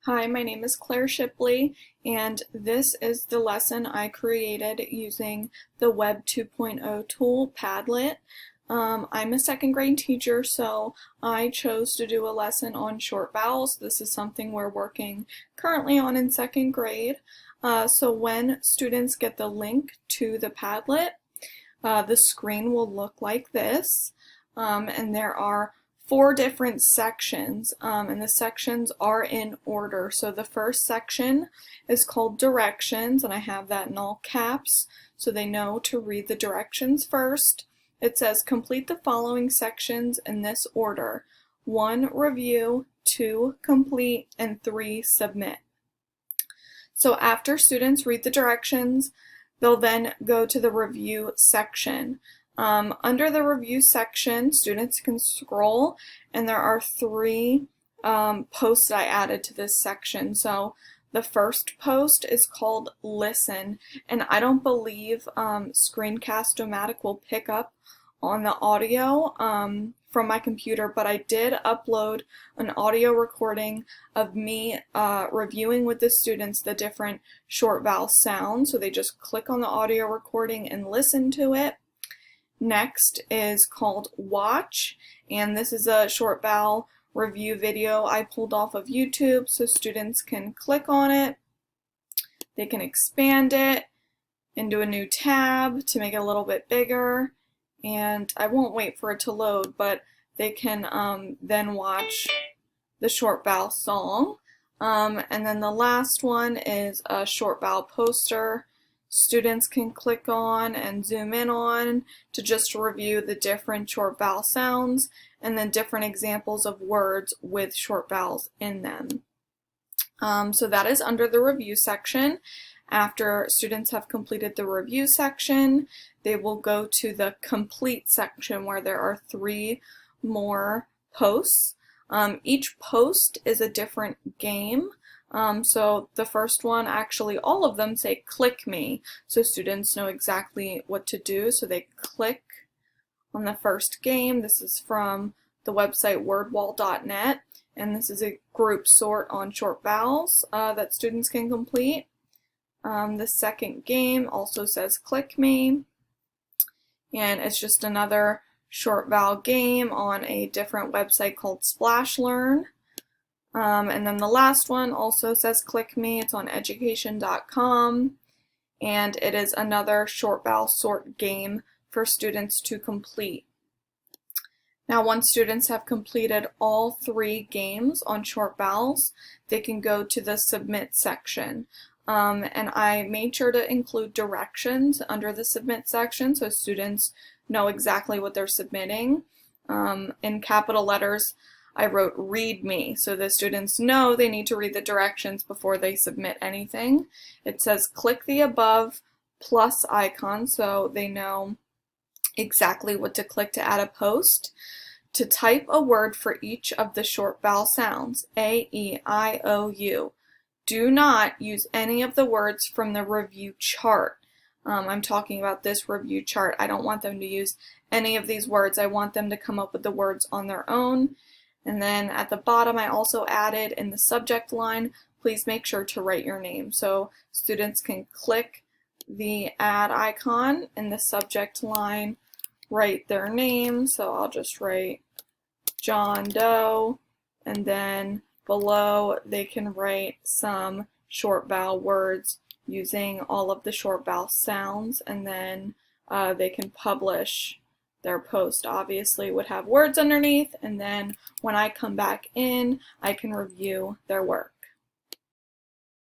Hi, my name is Claire Shipley, and this is the lesson I created using the Web 2.0 tool, Padlet. I'm a second grade teacher, so I chose to do a lesson on short vowels. This is something we're working currently on in second grade. So when students get the link to the Padlet, the screen will look like this, and there are 4 different sections, and the sections are in order. So the first section is called directions, and I have that in all caps so they know to read the directions first. It says complete the following sections in this order: 1, review; 2, complete; and 3, submit. So after students read the directions, they'll then go to the review section. Under the review section, students can scroll, and there are 3 posts that I added to this section. So the first post is called Listen, and I don't believe Screencast-O-Matic will pick up on the audio from my computer, but I did upload an audio recording of me reviewing with the students the different short vowel sounds. So they just click on the audio recording and listen to it. Next is called Watch, and this is a short vowel review video I pulled off of YouTube, so students can click on it. They can expand it into a new tab to make it a little bit bigger, and I won't wait for it to load, but they can then watch the short vowel song. And then the last one is a short vowel poster. Students can click on and zoom in on to just review the different short vowel sounds and then different examples of words with short vowels in them. So that is under the review section. After students have completed the review section, they will go to the complete section where there are 3 more posts. Each post is a different game. So the first one, actually all of them say click me, so students know exactly what to do. So they click on the first game. This is from the website wordwall.net, and this is a group sort on short vowels that students can complete. The second game also says click me, and it's just another short vowel game on a different website called Splash Learn. And then the last one also says click me. It's on education.com, and it is another short vowel sort game for students to complete. Now, once students have completed all 3 games on short vowels, they can go to the submit section. And I made sure to include directions under the submit section so students know exactly what they're submitting. In capital letters, I wrote read me, so the students know they need to read the directions before they submit anything. It says click the above plus icon, so they know exactly what to click to add a post. To type a word for each of the short vowel sounds, A, E, I, O, U. Do not use any of the words from the review chart. I'm talking about this review chart. I don't want them to use any of these words. I want them to come up with the words on their own. And then at the bottom, I also added in the subject line, please make sure to write your name. So students can click the add icon in the subject line, write their name. So I'll just write John Doe, and then below they can write some short vowel words using all of the short vowel sounds, and then they can publish their post. Obviously would have words underneath, and then when I come back in, I can review their work.